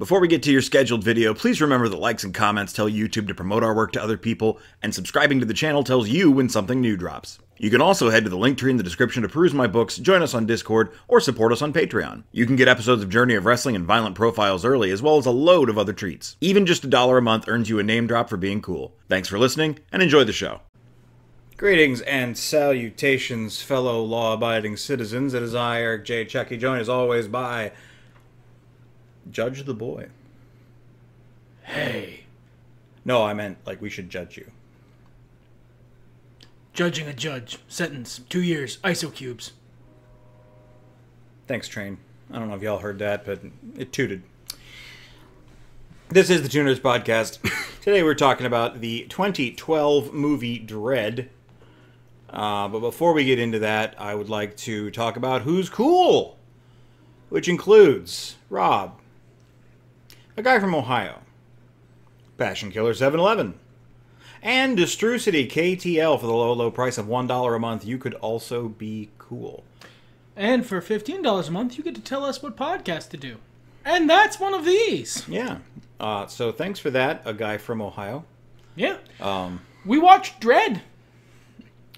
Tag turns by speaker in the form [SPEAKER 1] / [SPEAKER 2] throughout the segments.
[SPEAKER 1] Before we get to your scheduled video, please remember that likes and comments tell YouTube to promote our work to other people, and subscribing to the channel tells you when something new drops. You can also head to the link tree in the description to peruse my books, join us on Discord, or support us on Patreon. You can get episodes of Journey of Wrestling and Violent Profiles early, as well as a load of other treats. Even just $1 a month earns you a name drop for being cool. Thanks for listening, and enjoy the show. Greetings and salutations, fellow law-abiding citizens. It is I, Eric J. Chucky, joined as always by Judge the Boy.
[SPEAKER 2] Hey.
[SPEAKER 1] No, I meant, like, we should judge you.
[SPEAKER 2] Judging a judge. Sentence. 2 years. ISO cubes.
[SPEAKER 1] Thanks, Train. I don't know if y'all heard that, but it tooted. This is the Tuners Podcast. Today we're talking about the 2012 movie Dredd. But before we get into that, I would like to talk about who's cool, which includes Rob, a guy from Ohio, Passion Killer 711, and Destrucity KTL for the low, low price of $1 a month. You could also be cool.
[SPEAKER 2] And for $15 a month, you get to tell us what podcast to do. And that's one of these.
[SPEAKER 1] Yeah. So thanks for that, a guy from Ohio.
[SPEAKER 2] Yeah. We watched Dredd.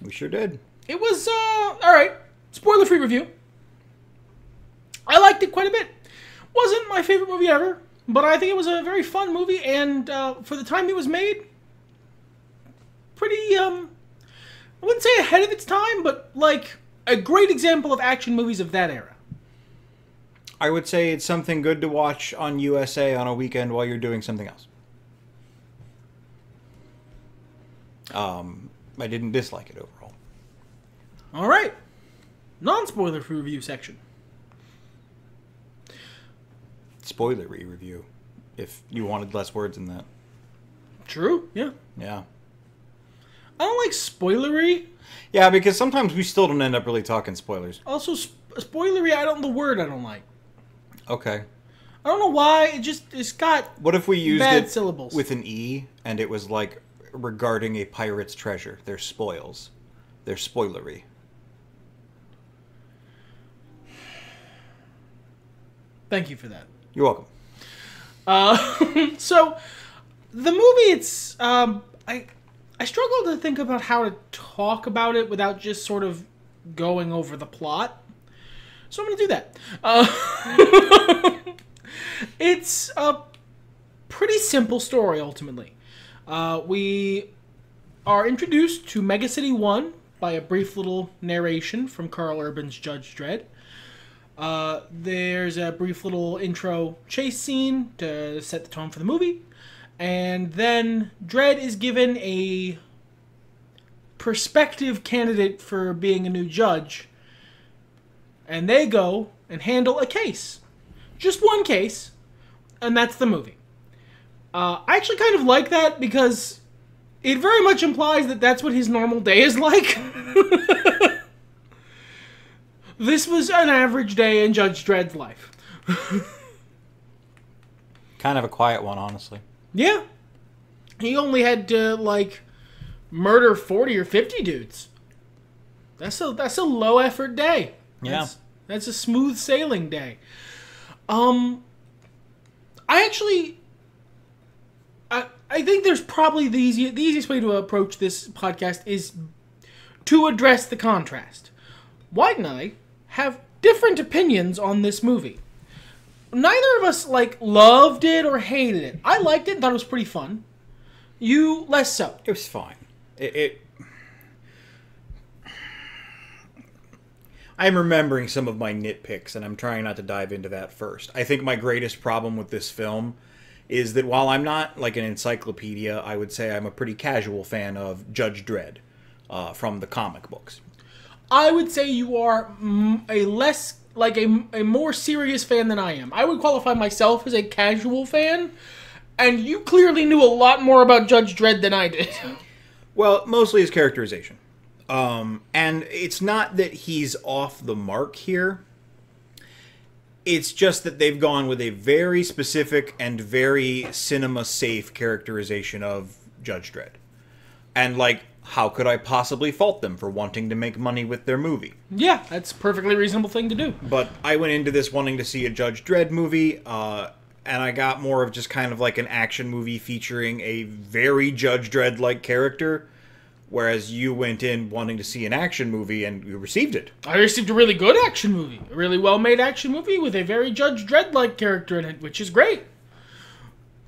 [SPEAKER 1] We sure did.
[SPEAKER 2] It was, alright. Spoiler-free review. I liked it quite a bit. Wasn't my favorite movie ever, but I think it was a very fun movie, and for the time it was made, pretty, I wouldn't say ahead of its time, but, like, a great example of action movies of that era.
[SPEAKER 1] I would say it's something good to watch on USA on a weekend while you're doing something else. I didn't dislike it overall.
[SPEAKER 2] All right. Non-spoiler free review section.
[SPEAKER 1] Spoilery review, if you wanted less words in that.
[SPEAKER 2] True, yeah.
[SPEAKER 1] Yeah.
[SPEAKER 2] I don't like spoilery.
[SPEAKER 1] Yeah, because sometimes we still don't end up really talking spoilers.
[SPEAKER 2] Also, spoilery, the word I don't like.
[SPEAKER 1] Okay.
[SPEAKER 2] I don't know why, it's got
[SPEAKER 1] What if we used
[SPEAKER 2] bad
[SPEAKER 1] it
[SPEAKER 2] syllables.
[SPEAKER 1] with an E, and it was like regarding a pirate's treasure? They're spoils. They're spoilery.
[SPEAKER 2] Thank you for that.
[SPEAKER 1] You're welcome.
[SPEAKER 2] So, the movie, it's, I struggle to think about how to talk about it without just sort of going over the plot. So I'm going to do that. It's a pretty simple story, ultimately. We are introduced to Mega City 1 by a brief little narration from Karl Urban's Judge Dredd. There's a brief little intro chase scene to set the tone for the movie. And then Dredd is given a prospective candidate for being a new judge. And they go and handle a case. Just one case. And that's the movie. I actually kind of like that because it very much implies that that's what his normal day is like. This was an average day in Judge Dredd's life.
[SPEAKER 1] Kind of a quiet one, honestly.
[SPEAKER 2] Yeah. He only had to, like, murder 40 or 50 dudes. That's a low-effort day.
[SPEAKER 1] Yeah.
[SPEAKER 2] That's a smooth sailing day. I think there's probably the easiest way to approach this podcast is to address the contrast. White and I have different opinions on this movie. Neither of us, like, loved it or hated it. I liked it and thought it was pretty fun. You, less so.
[SPEAKER 1] It was fine. I'm remembering some of my nitpicks, and I'm trying not to dive into that first. I think my greatest problem with this film is that while I'm not like an encyclopedia, I would say I'm a pretty casual fan of Judge Dredd from the comic books.
[SPEAKER 2] I would say you are a more serious fan than I am. I would qualify myself as a casual fan, and you clearly knew a lot more about Judge Dredd than I did.
[SPEAKER 1] Well, mostly his characterization. And it's not that he's off the mark here. It's just that they've gone with a very specific and very cinema-safe characterization of Judge Dredd. And, like, how could I possibly fault them for wanting to make money with their movie?
[SPEAKER 2] Yeah, that's a perfectly reasonable thing to do.
[SPEAKER 1] But I went into this wanting to see a Judge Dredd movie. and I got more of just kind of like an action movie featuring a very Judge Dredd-like character, whereas you went in wanting to see an action movie and you received it.
[SPEAKER 2] I received a really good action movie. A really well-made action movie with a very Judge Dredd-like character in it, which is great.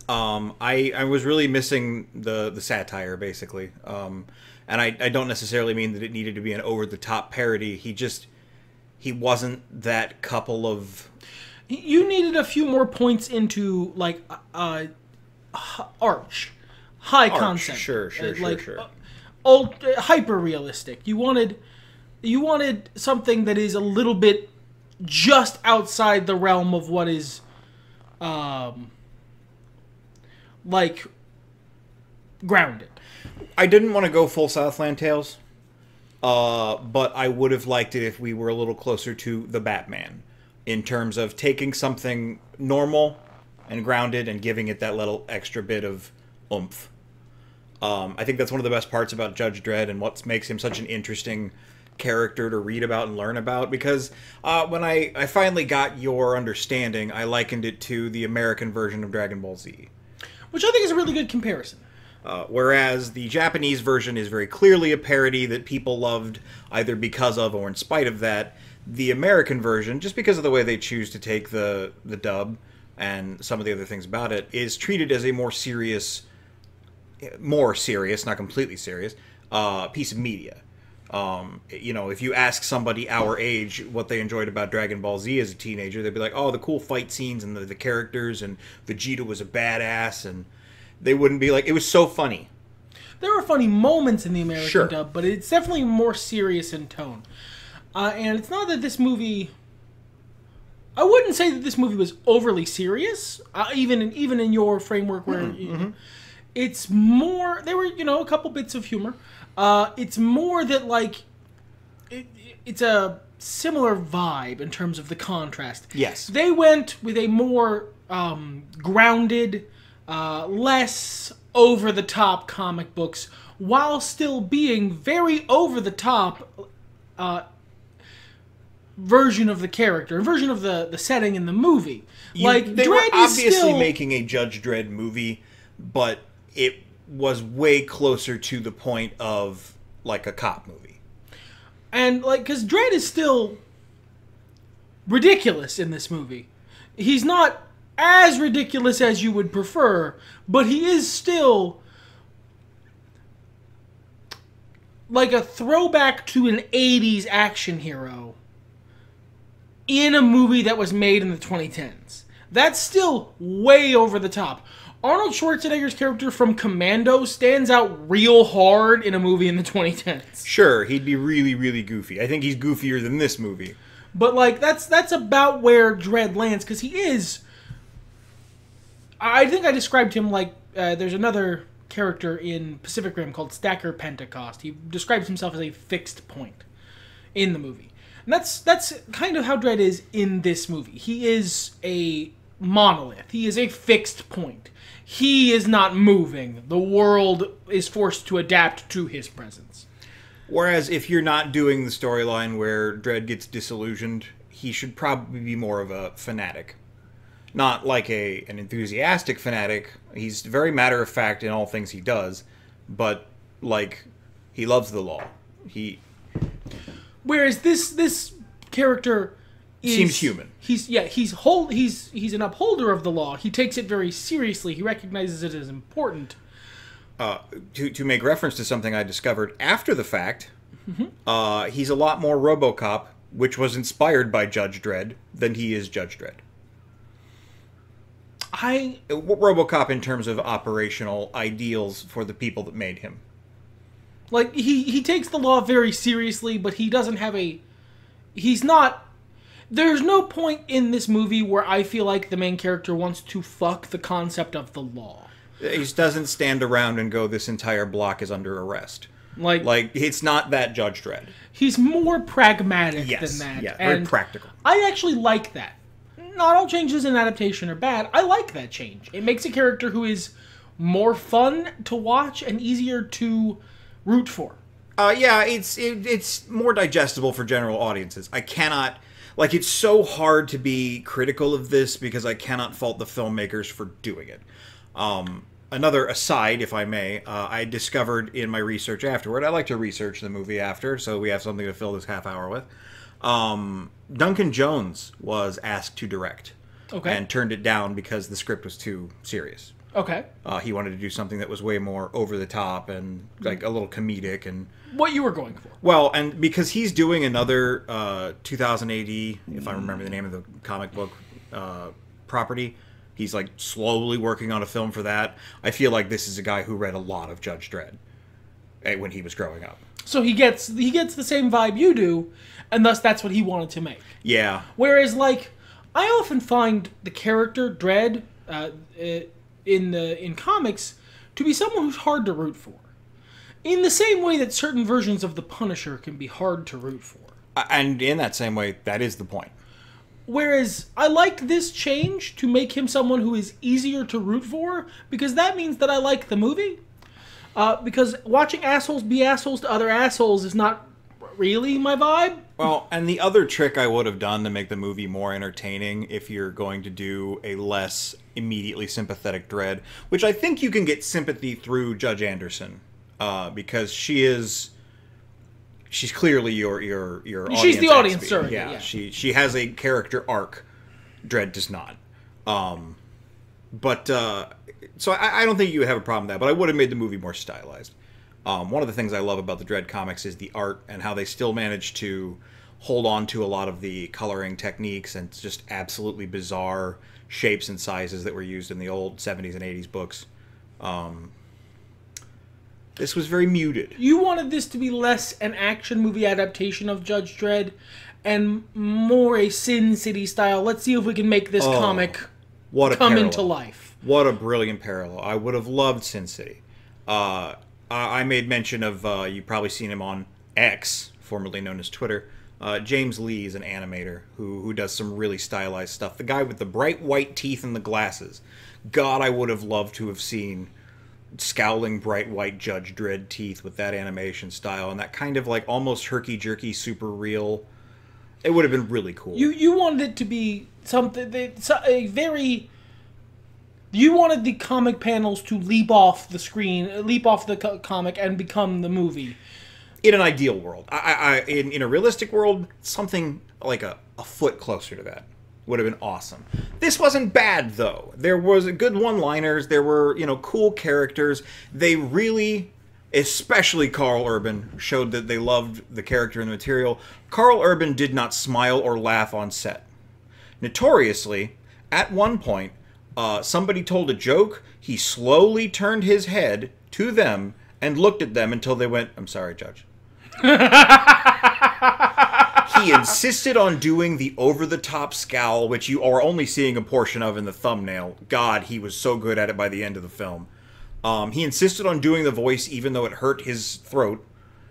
[SPEAKER 1] I was really missing the satire, basically. And I don't necessarily mean that it needed to be an over-the-top parody. He wasn't that couple of...
[SPEAKER 2] You needed a few more points into, like, arch. High concept.
[SPEAKER 1] Sure.
[SPEAKER 2] Hyper-realistic. You wanted something that is a little bit just outside the realm of what is, like, grounded.
[SPEAKER 1] I didn't want to go full Southland Tales, but I would have liked it if we were a little closer to the Batman, in terms of taking something normal and grounded and giving it that little extra bit of oomph. I think that's one of the best parts about Judge Dredd and what makes him such an interesting character to read about and learn about, because when I finally got your understanding, I likened it to the American version of Dragon Ball Z.
[SPEAKER 2] Which I think is a really good comparison.
[SPEAKER 1] Whereas the Japanese version is very clearly a parody that people loved either because of or in spite of that. The American version, just because of the way they choose to take the dub and some of the other things about it, is treated as a more serious, not completely serious, piece of media. You know, if you ask somebody our age what they enjoyed about Dragon Ball Z as a teenager, they'd be like, oh, the cool fight scenes and the characters, and Vegeta was a badass, and they wouldn't be like, it was so funny.
[SPEAKER 2] There were funny moments in the American dub, but it's definitely more serious in tone. And it's not that this movie... I wouldn't say that this movie was overly serious, even in your framework where... It's more... There were, a couple bits of humor. It's more that, like... It's a similar vibe in terms of the contrast.
[SPEAKER 1] Yes.
[SPEAKER 2] They went with a more grounded, less over-the-top comic books, while still being very over-the-top... version of the character, version of the setting in the movie.
[SPEAKER 1] They were obviously making a Judge Dredd movie, but it was way closer to the point of, like, a cop movie.
[SPEAKER 2] And, like, because Dredd is still ridiculous in this movie. He's not as ridiculous as you would prefer, but he is still... like a throwback to an 80s action hero in a movie that was made in the 2010s. That's still way over the top. Arnold Schwarzenegger's character from Commando stands out real hard in a movie in the 2010s.
[SPEAKER 1] Sure, he'd be really, really goofy. I think he's goofier than this movie.
[SPEAKER 2] But, like, that's about where Dredd lands, because he is... I think I described him like... there's another character in Pacific Rim called Stacker Pentecost. He describes himself as a fixed point in the movie. And that's kind of how Dredd is in this movie. He is a monolith. He is a fixed point. He is not moving. The world is forced to adapt to his presence.
[SPEAKER 1] Whereas if you're not doing the storyline where Dredd gets disillusioned, he should probably be more of a fanatic. Not like an enthusiastic fanatic. He's very matter-of-fact in all things he does, but, like, he loves the law.
[SPEAKER 2] Whereas this character
[SPEAKER 1] seems human.
[SPEAKER 2] He's an upholder of the law. He takes it very seriously. He recognizes it as important.
[SPEAKER 1] To make reference to something I discovered after the fact, he's a lot more RoboCop, which was inspired by Judge Dredd, than he is Judge Dredd. RoboCop in terms of operational ideals for the people that made him.
[SPEAKER 2] Like, he takes the law very seriously, but he doesn't have he's not... There's no point in this movie where I feel like the main character wants to fuck the concept of the law.
[SPEAKER 1] He just doesn't stand around and go, this entire block is under arrest. Like it's not that Judge Dredd.
[SPEAKER 2] He's more pragmatic than that.
[SPEAKER 1] Yeah, very practical.
[SPEAKER 2] I actually like that. Not all changes in adaptation are bad. I like that change. It makes a character who is more fun to watch and easier to root for.
[SPEAKER 1] Yeah, it's more digestible for general audiences. I cannot... Like, it's so hard to be critical of this because I cannot fault the filmmakers for doing it. Another aside, if I may, I discovered in my research afterward, I like to research the movie after, so we have something to fill this half hour with. Duncan Jones was asked to direct.
[SPEAKER 2] Okay.
[SPEAKER 1] And turned it down because the script was too serious.
[SPEAKER 2] Okay.
[SPEAKER 1] He wanted to do something that was way more over the top and like a little comedic and...
[SPEAKER 2] What you were going for.
[SPEAKER 1] Well, and because he's doing another 2000 AD, if I remember the name of the comic book property, he's like slowly working on a film for that. I feel like this is a guy who read a lot of Judge Dredd when he was growing up. So
[SPEAKER 2] he gets the same vibe you do, and thus that's what he wanted to make.
[SPEAKER 1] Yeah.
[SPEAKER 2] Whereas, like, I often find the character Dredd in comics to be someone who's hard to root for. In the same way that certain versions of the Punisher can be hard to root for.
[SPEAKER 1] And in that same way, that is the point.
[SPEAKER 2] Whereas I liked this change to make him someone who is easier to root for, because that means that I like the movie. Because watching assholes be assholes to other assholes is not really my vibe.
[SPEAKER 1] Well, and the other trick I would have done to make the movie more entertaining, if you're going to do a less immediately sympathetic Dredd, which I think you can get sympathy through Judge Anderson, because she's clearly your audience.
[SPEAKER 2] She's the audience surrogate.
[SPEAKER 1] Yeah, she has a character arc. Dredd does not. So I don't think you would have a problem with that, but I would have made the movie more stylized. One of the things I love about the Dredd comics is the art and how they still manage to hold on to a lot of the coloring techniques and just absolutely bizarre shapes and sizes that were used in the old 70s and 80s books. This was very muted.
[SPEAKER 2] You wanted this to be less an action movie adaptation of Judge Dredd and more a Sin City style. Let's see if we can make this comic come into life.
[SPEAKER 1] What a brilliant parallel. I would have loved Sin City. I made mention of, you've probably seen him on X, formerly known as Twitter. James Lee is an animator who does some really stylized stuff. The guy with the bright white teeth and the glasses. God, I would have loved to have seen scowling bright white Judge Dredd teeth with that animation style and that kind of like almost herky-jerky, super real. It would have been really cool.
[SPEAKER 2] You wanted it to be something, a very... You wanted the comic panels to leap off the screen, leap off the comic, and become the movie.
[SPEAKER 1] In an ideal world. In a realistic world, something like a foot closer to that would have been awesome. This wasn't bad, though. There was good one-liners. There were, cool characters. They really, especially Karl Urban, showed that they loved the character and the material. Karl Urban did not smile or laugh on set. Notoriously, at one point, somebody told a joke, he slowly turned his head to them and looked at them until they went, "I'm sorry, Judge." He insisted on doing the over-the-top scowl, which you are only seeing a portion of in the thumbnail. God, he was so good at it by the end of the film. He insisted on doing the voice even though it hurt his throat,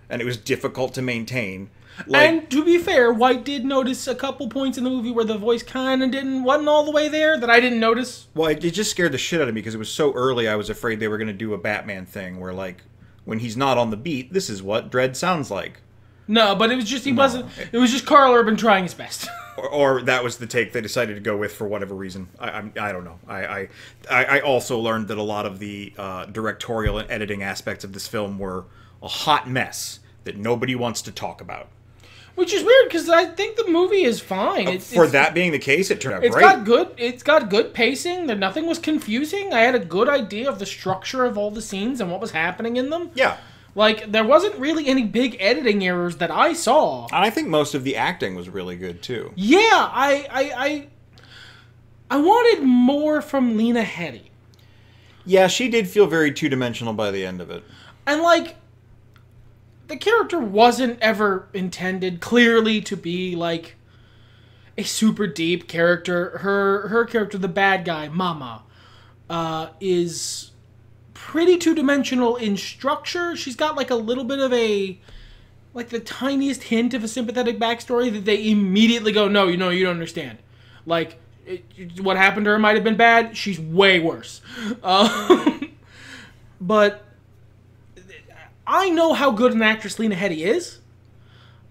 [SPEAKER 1] and it was difficult to maintain.
[SPEAKER 2] And to be fair, White did notice a couple points in the movie where the voice kind of wasn't all the way there that I didn't notice.
[SPEAKER 1] Well, it just scared the shit out of me because it was so early. I was afraid they were going to do a Batman thing where, like, when he's not on the beat, this is what Dredd sounds like.
[SPEAKER 2] No, but it was just wasn't. It was just Karl Urban trying his best.
[SPEAKER 1] or that was the take they decided to go with for whatever reason. I don't know. I also learned that a lot of the directorial and editing aspects of this film were a hot mess that nobody wants to talk about.
[SPEAKER 2] Which is weird because I think the movie is fine.
[SPEAKER 1] For that being the case, it turned out great.
[SPEAKER 2] It's got good pacing. Nothing was confusing. I had a good idea of the structure of all the scenes and what was happening in them.
[SPEAKER 1] Yeah.
[SPEAKER 2] Like, there wasn't really any big editing errors that I saw.
[SPEAKER 1] And I think most of the acting was really good, too.
[SPEAKER 2] Yeah, I wanted more from Lena Headey.
[SPEAKER 1] Yeah, she did feel very two-dimensional by the end of it.
[SPEAKER 2] And, like, the character wasn't ever intended, clearly, to be, like, a super deep character. Her character, the bad guy, Mama, is pretty two-dimensional in structure. She's got, like, a little bit of a, like, the tiniest hint of a sympathetic backstory that they immediately go, no, you don't understand. Like, what happened to her might have been bad. She's way worse. But I know how good an actress Lena Headey is.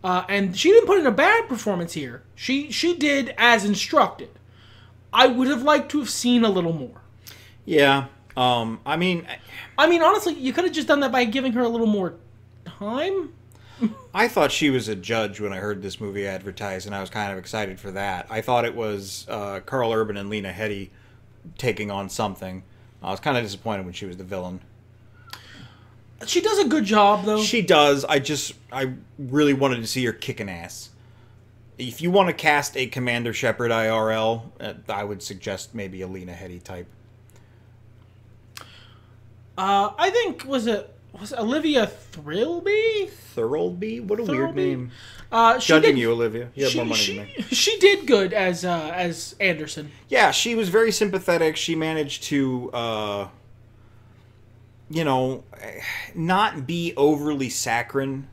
[SPEAKER 2] And she didn't put in a bad performance here. She did as instructed. I would have liked to have seen a little more.
[SPEAKER 1] Yeah. I mean,
[SPEAKER 2] honestly, you could have just done that by giving her a little more time.
[SPEAKER 1] I thought she was a judge when I heard this movie advertised, and I was kind of excited for that. I thought it was Karl Urban and Lena Headey taking on something. I was kind of disappointed when she was the villain.
[SPEAKER 2] She does a good job, though.
[SPEAKER 1] She does. I really wanted to see her kicking ass. If you want to cast a Commander Shepard IRL, I would suggest maybe a Lena Headey type.
[SPEAKER 2] I think was Olivia Thirlby?
[SPEAKER 1] Thirlby? What a weird name.
[SPEAKER 2] Judging
[SPEAKER 1] you, Olivia. You have more money than me.
[SPEAKER 2] She did good as Anderson.
[SPEAKER 1] Yeah, she was very sympathetic. She managed to, not be overly saccharine.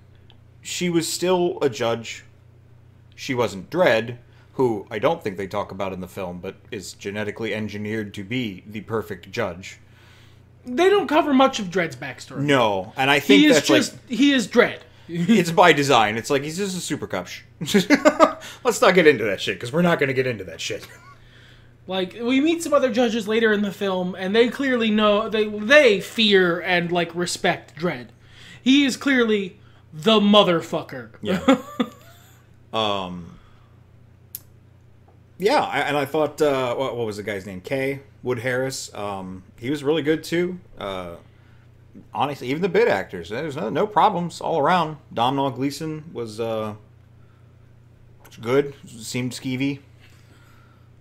[SPEAKER 1] She was still a judge. She wasn't Dredd, who I don't think they talk about in the film, but is genetically engineered to be the perfect judge. They
[SPEAKER 2] don't cover much of Dredd's backstory.
[SPEAKER 1] No, and I think
[SPEAKER 2] he is Dredd.
[SPEAKER 1] It's by design. It's like he's just a super cop. Let's not get into that shit, because we're not going to get into that shit.
[SPEAKER 2] Like, we meet some other judges later in the film, and they clearly know they fear and respect Dredd. He is clearly the motherfucker.
[SPEAKER 1] Yeah. And I thought, what was the guy's name? Kay Wood Harris. He was really good too. Honestly, even the bit actors, there's no problems all around. Domhnall Gleeson was good. Seemed skeevy.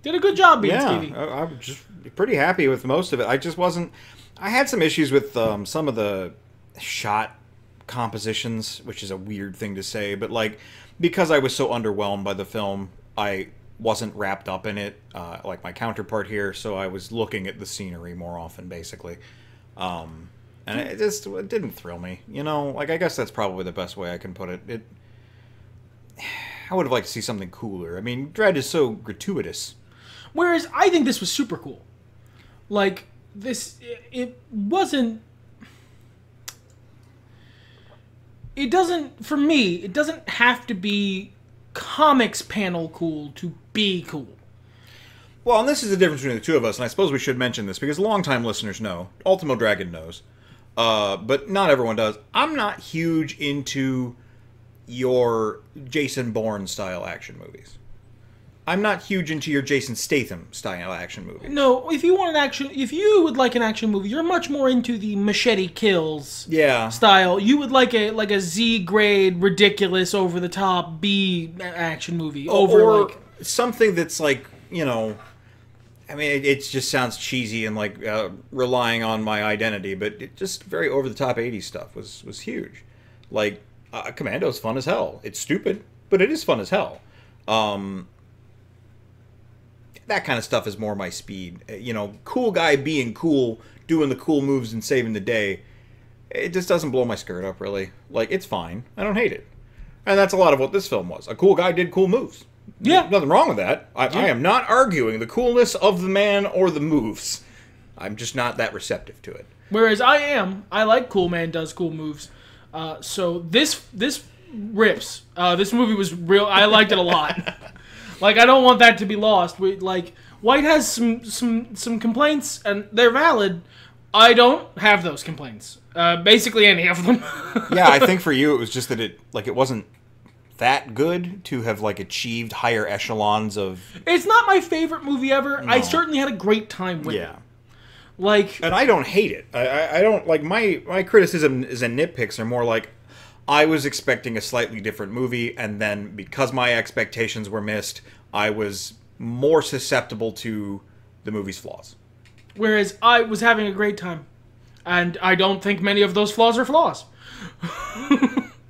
[SPEAKER 2] Did a good job being skeevy.
[SPEAKER 1] I'm just pretty happy with most of it. I just wasn't. I had some issues with some of the shot compositions, which is a weird thing to say, but because I was so underwhelmed by the film, I wasn't wrapped up in it like my counterpart here, so I was looking at the scenery more often, basically. And it didn't thrill me. I guess that's probably the best way I can put it. I would have liked to see something cooler. I mean, Dredd is so gratuitous.
[SPEAKER 2] Whereas I think this was super cool. It wasn't... It doesn't, for me, it doesn't have to be comics panel cool to be cool.
[SPEAKER 1] Well, and this is the difference between the two of us, and I suppose we should mention this, because longtime listeners know. Ultimo Dragon knows. But not everyone does. I'm not huge into your Jason Bourne-style action movies. I'm not huge into your Jason Statham-style action movies.
[SPEAKER 2] No, if you would like an action movie, you're much more into the machete kills style. You would like a Z-grade, ridiculous, over-the-top B action movie.
[SPEAKER 1] Or something that's I mean, it just sounds cheesy and relying on my identity, but it just very over-the-top 80s stuff was huge. Commando's fun as hell. It's stupid, but it is fun as hell. That kind of stuff is more my speed. Cool guy being cool, doing the cool moves and saving the day. It just doesn't blow my skirt up, really. It's fine. I don't hate it. And that's a lot of what this film was. A cool guy did cool moves.
[SPEAKER 2] Yeah.
[SPEAKER 1] Nothing wrong with that. I am not arguing the coolness of the man or the moves. I'm just not that receptive to it.
[SPEAKER 2] Whereas I am. I like cool man does cool moves. So this rips. This movie was real. I liked it a lot. I don't want that to be lost. White has some complaints, and they're valid. I don't have those complaints. Basically any of them.
[SPEAKER 1] Yeah, I think for you it was just that it wasn't that good to have achieved higher echelons of...
[SPEAKER 2] It's not my favorite movie ever. No. I certainly had a great time with it.
[SPEAKER 1] And I don't hate it. I don't... my criticism is and nitpicks are more I was expecting a slightly different movie, and then because my expectations were missed, I was more susceptible to the movie's flaws.
[SPEAKER 2] Whereas I was having a great time. And I don't think many of those flaws are flaws.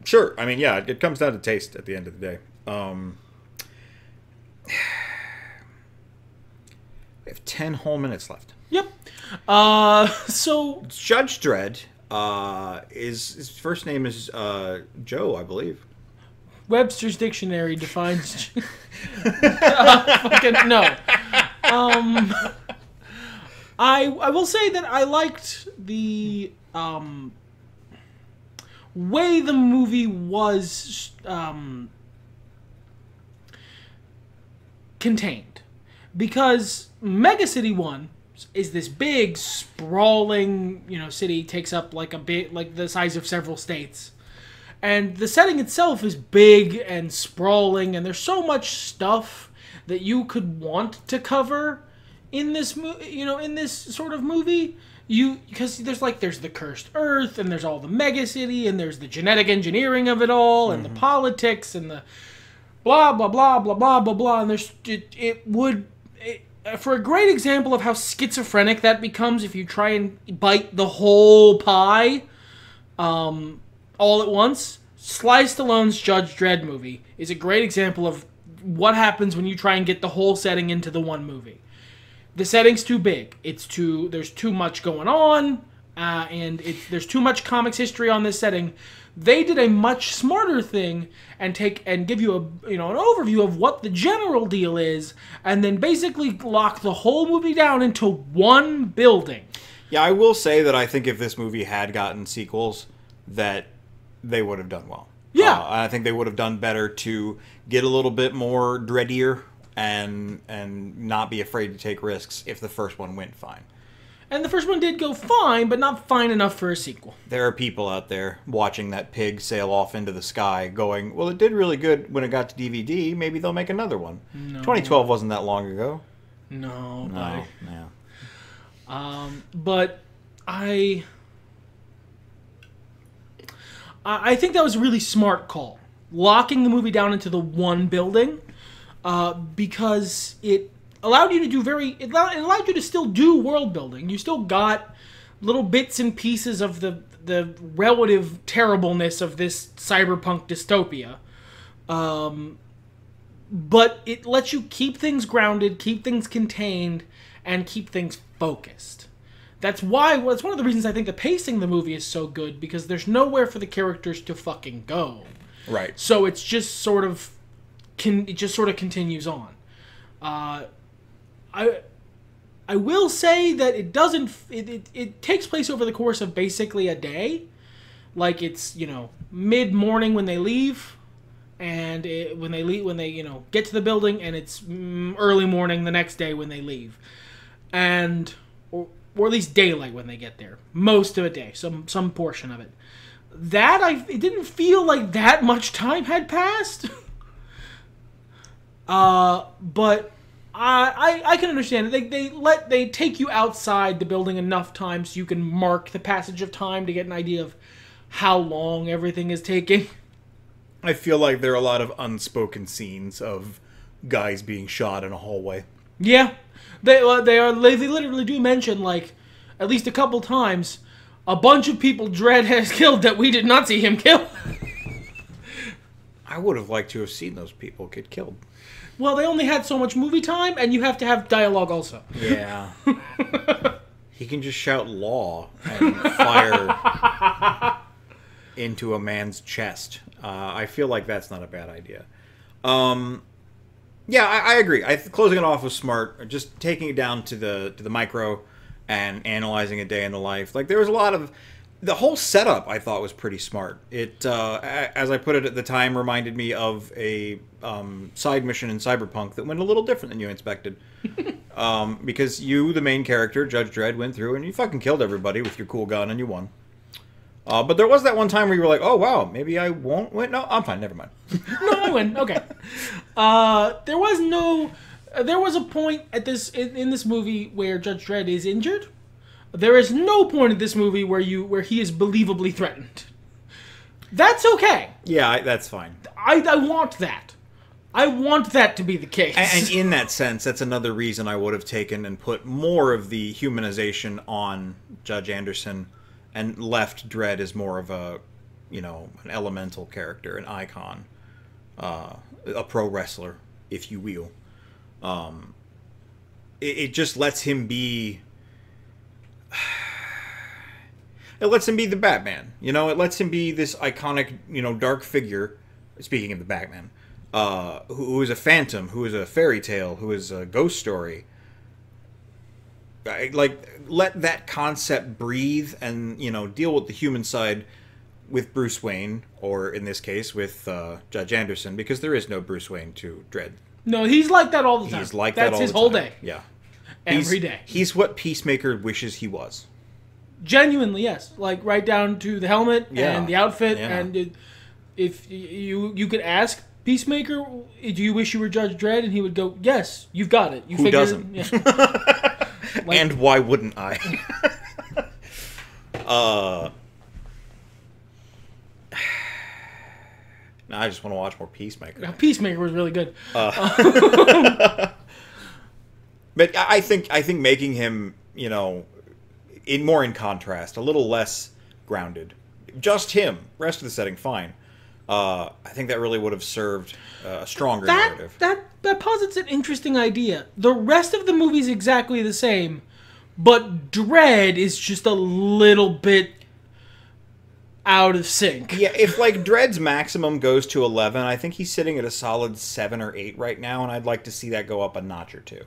[SPEAKER 1] Sure. I mean, yeah, it comes down to taste at the end of the day. We have 10 whole minutes left.
[SPEAKER 2] Yep. So...
[SPEAKER 1] Judge Dredd... his first name is Joe, I believe.
[SPEAKER 2] Webster's Dictionary defines... no. I will say that I liked the... way the movie was contained. Because Mega City 1 is this big, sprawling, city, takes up like the size of several states. And the setting itself is big and sprawling, and there's so much stuff that you could want to cover in this in this sort of movie. Because there's the cursed Earth, and there's all the Mega City, and there's the genetic engineering of it all, and the politics, and the blah blah blah blah blah blah blah. And there's for a great example of how schizophrenic that becomes if you try and bite the whole pie all at once. Sly Stallone's Judge Dredd movie is a great example of what happens when you try and get the whole setting into the one movie. The setting's too big. There's too much going on, and there's too much comics history on this setting. They did a much smarter thing and give you an overview of what the general deal is, and then basically lock the whole movie down into one building.
[SPEAKER 1] Yeah, I will say that I think if this movie had gotten sequels, that they would have done well.
[SPEAKER 2] Yeah,
[SPEAKER 1] I think they would have done better to get a little bit more dreadier and not be afraid to take risks if the first one went fine.
[SPEAKER 2] And the first one did go fine, but not fine enough for a sequel.
[SPEAKER 1] There are people out there watching that pig sail off into the sky going, well, it did really good when it got to DVD. Maybe they'll make another one. No. 2012 wasn't that long ago.
[SPEAKER 2] No.
[SPEAKER 1] Yeah.
[SPEAKER 2] But I think that was a really smart call. Locking the movie down into the one building, because it allowed you to do it allowed you to still do world building. You still got little bits and pieces of the relative terribleness of this cyberpunk dystopia. But it lets you keep things grounded, keep things contained, and keep things focused. That's one of the reasons I think the pacing of the movie is so good, because there's nowhere for the characters to fucking go.
[SPEAKER 1] Right.
[SPEAKER 2] So it's just sort of continues on. I will say that it doesn't. It takes place over the course of basically a day. Like, it's mid-morning when they leave, and when they get to the building, and it's early morning the next day when they leave, and or at least daylight when they get there. Most of a day, some portion of it. It didn't feel like that much time had passed. But I can understand it. They take you outside the building enough time so you can mark the passage of time to get an idea of how long everything is taking.
[SPEAKER 1] I feel like there are a lot of unspoken scenes of guys being shot in a hallway.
[SPEAKER 2] Yeah, they literally do mention, like, at least a couple times, a bunch of people Dredd has killed that we did not see him kill.
[SPEAKER 1] I would have liked to have seen those people get killed.
[SPEAKER 2] Well, they only had so much movie time, and you have to have dialogue also.
[SPEAKER 1] Yeah. He can just shout law and fire into a man's chest. I feel like that's not a bad idea. Yeah, I agree. Closing it off was smart. Just taking it down to the micro and analyzing a day in the life. Like, there was a lot of... The whole setup, I thought, was pretty smart. It, as I put it at the time, reminded me of a side mission in Cyberpunk that went a little different than you expected. Because you, the main character, Judge Dredd, went through and you fucking killed everybody with your cool gun and you won. But there was that one time where you were like, oh, wow, maybe I won't win? No, I'm fine, never mind.
[SPEAKER 2] No, I win. Okay. There was a point in this movie where Judge Dredd is injured. There is no point in this movie where he is believably threatened. That's okay.
[SPEAKER 1] Yeah, that's fine.
[SPEAKER 2] I want that. I want that to be the case.
[SPEAKER 1] And in that sense, that's another reason I would have taken and put more of the humanization on Judge Anderson and left Dredd as more of a, an elemental character, an icon, a pro wrestler, if you will. It just lets him be... It lets him be the Batman. It lets him be this iconic, dark figure, speaking of the Batman, who is a phantom, who is a fairy tale, who is a ghost story. Let that concept breathe and, deal with the human side with Bruce Wayne, or in this case with Judge Anderson, because there is no Bruce Wayne to Dredd.
[SPEAKER 2] No, he's like that all the time.
[SPEAKER 1] He's like
[SPEAKER 2] That's
[SPEAKER 1] that all
[SPEAKER 2] his
[SPEAKER 1] the
[SPEAKER 2] whole
[SPEAKER 1] time.
[SPEAKER 2] day.
[SPEAKER 1] Yeah.
[SPEAKER 2] Every day.
[SPEAKER 1] He's what Peacemaker wishes he was.
[SPEAKER 2] Genuinely, yes. Like, right down to the helmet and the outfit.
[SPEAKER 1] Yeah.
[SPEAKER 2] And if you could ask Peacemaker, do you wish you were Judge Dredd? And he would go, yes, you've got it.
[SPEAKER 1] Who doesn't?
[SPEAKER 2] Yeah.
[SPEAKER 1] And why wouldn't I? No, I just want to watch more Peacemaker.
[SPEAKER 2] Peacemaker was really good.
[SPEAKER 1] But I think making him, more in contrast, a little less grounded, just him. Rest of the setting, fine. I think that really would have served a stronger narrative.
[SPEAKER 2] That posits an interesting idea. The rest of the movie's exactly the same, but Dredd is just a little bit out of sync.
[SPEAKER 1] Yeah, if Dredd's maximum goes to 11, I think he's sitting at a solid 7 or 8 right now, and I'd like to see that go up a notch or two.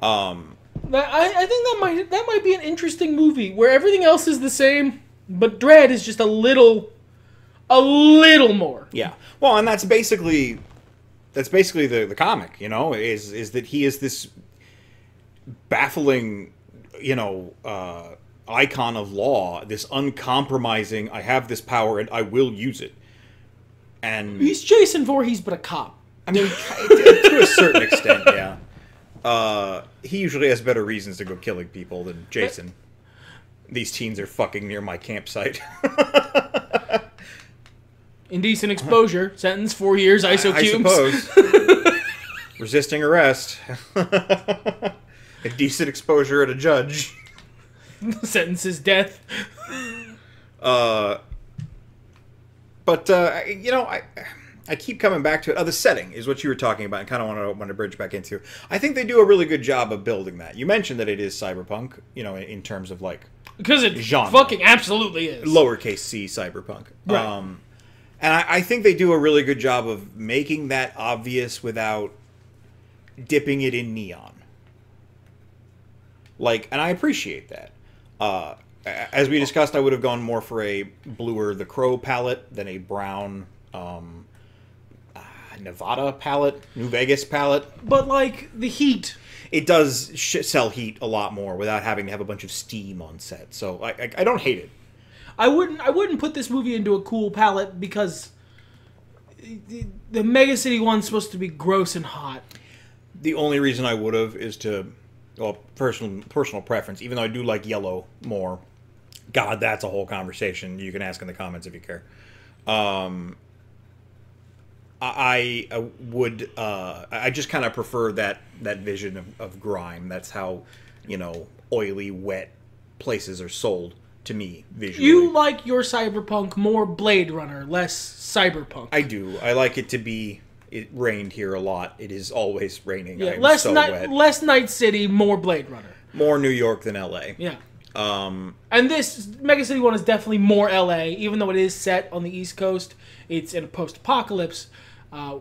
[SPEAKER 2] I think that might be an interesting movie where everything else is the same, but Dredd is just a little more.
[SPEAKER 1] Yeah. Well, and that's basically the comic, is that he is this baffling, icon of law, this uncompromising, I have this power and I will use it. And
[SPEAKER 2] he's Jason Voorhees, but a cop.
[SPEAKER 1] I mean, to a certain extent, yeah. He usually has better reasons to go killing people than Jason. These teens are fucking near my campsite.
[SPEAKER 2] Indecent exposure, sentence 4 years, iso cubes.
[SPEAKER 1] I suppose. Resisting arrest. Indecent exposure at a judge.
[SPEAKER 2] Sentence is death.
[SPEAKER 1] I keep coming back to it. The setting is what you were talking about, and kind of want to bridge back into. I think they do a really good job of building that. You mentioned that it is cyberpunk, in terms of
[SPEAKER 2] because it
[SPEAKER 1] genre.
[SPEAKER 2] Fucking absolutely is.
[SPEAKER 1] Lowercase c cyberpunk.
[SPEAKER 2] Right.
[SPEAKER 1] And I think they do a really good job of making that obvious without dipping it in neon. And I appreciate that. As we discussed, I would have gone more for a bluer The Crow palette than a brown Nevada palette, New Vegas palette.
[SPEAKER 2] But the heat,
[SPEAKER 1] it does sell heat a lot more without having to have a bunch of steam on set. So I don't hate it.
[SPEAKER 2] I wouldn't put this movie into a cool palette because the Mega City one's supposed to be gross and hot.
[SPEAKER 1] The only reason I would have is to, personal preference. Even though I do like yellow more. God, that's a whole conversation. You can ask in the comments if you care. I just kind of prefer that vision of grime. That's how, oily, wet places are sold to me visually. You
[SPEAKER 2] like your cyberpunk more Blade Runner, less cyberpunk.
[SPEAKER 1] I do. I like it to be. It rained here a lot. It is always raining.
[SPEAKER 2] Yeah,
[SPEAKER 1] wet.
[SPEAKER 2] Less Night City, more Blade Runner.
[SPEAKER 1] More New York than L.A.
[SPEAKER 2] Yeah. And this Mega City one is definitely more L.A., even though it is set on the East Coast. It's in a post-apocalypse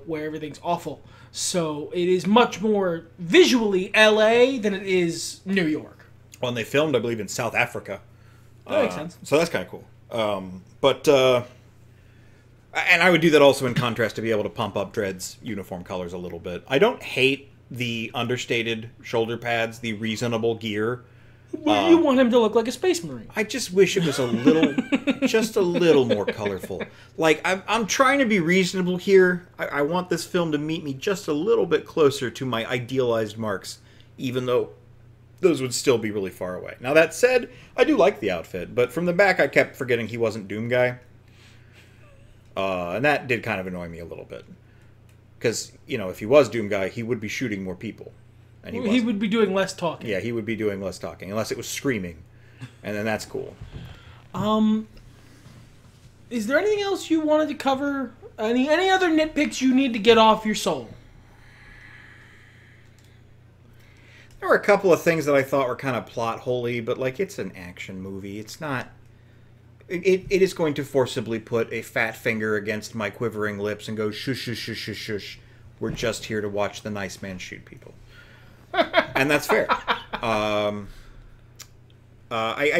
[SPEAKER 2] where everything's awful. So it is much more visually L.A. than it is New York.
[SPEAKER 1] Well, and they filmed, I believe, in South Africa.
[SPEAKER 2] That makes sense.
[SPEAKER 1] So that's kind of cool. And I would do that also in contrast to be able to pump up Dredd's uniform colors a little bit. I don't hate the understated shoulder pads, the reasonable gear.
[SPEAKER 2] Well, you want him to look like a space marine.
[SPEAKER 1] I just wish it was a little, just a little more colorful. I'm trying to be reasonable here. I want this film to meet me just a little bit closer to my idealized marks, even though those would still be really far away. Now, that said, I do like the outfit, but from the back I kept forgetting he wasn't Doom Guy. And that did kind of annoy me a little bit. Because, if he was Doom Guy, he would be shooting more people. And
[SPEAKER 2] he would be doing less talking.
[SPEAKER 1] Yeah, he would be doing less talking, unless it was screaming. And then that's cool.
[SPEAKER 2] Is there anything else you wanted to cover? Any other nitpicks you need to get off your soul?
[SPEAKER 1] There were a couple of things that I thought were kind of plot holy, but it's an action movie. It's not. It is going to forcibly put a fat finger against my quivering lips and go shush shush shush shush shush. We're just here to watch the nice man shoot people, and that's fair. I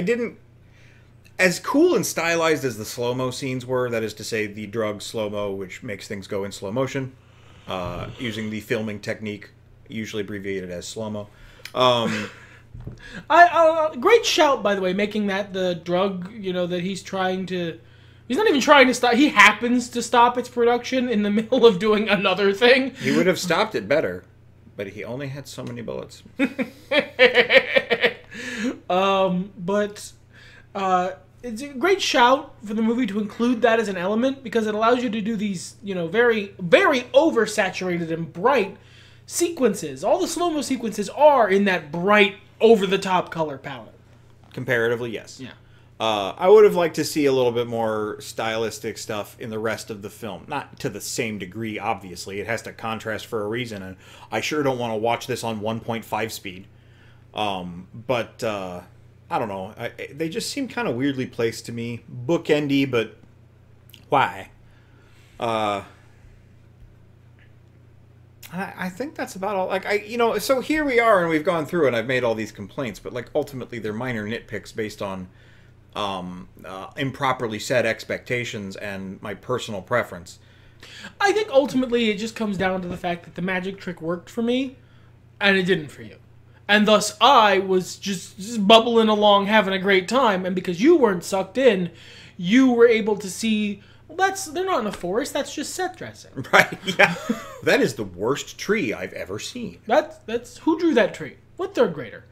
[SPEAKER 1] didn't. as cool and stylized as the slow-mo scenes were, that is to say the drug slow-mo, which makes things go in slow motion, using the filming technique, usually abbreviated as slow-mo.
[SPEAKER 2] Great shout, by the way, making that the drug, that he's trying to... He's not even trying to stop. He happens to stop its production in the middle of doing another thing.
[SPEAKER 1] He would have stopped it better, but he only had so many bullets.
[SPEAKER 2] It's a great shout for the movie to include that as an element because it allows you to do these, very, very oversaturated and bright sequences. All the slow-mo sequences are in that bright, over-the-top color palette.
[SPEAKER 1] Comparatively, yes.
[SPEAKER 2] Yeah.
[SPEAKER 1] I would have liked to see a little bit more stylistic stuff in the rest of the film. Not to the same degree, obviously. It has to contrast for a reason, and I sure don't want to watch this on 1.5 speed. I don't know. They just seem kind of weirdly placed to me. Bookendy, but why? I think that's about all. So here we are, and we've gone through, and I've made all these complaints, but ultimately they're minor nitpicks based on improperly set expectations and my personal preference.
[SPEAKER 2] I think ultimately it just comes down to the fact that the magic trick worked for me, and it didn't for you. And thus I was just bubbling along, having a great time, and because you weren't sucked in, you were able to see... Well, they're not in a forest. That's just set dressing.
[SPEAKER 1] Right? Yeah. That is the worst tree I've ever seen.
[SPEAKER 2] That's who drew that tree? What third grader?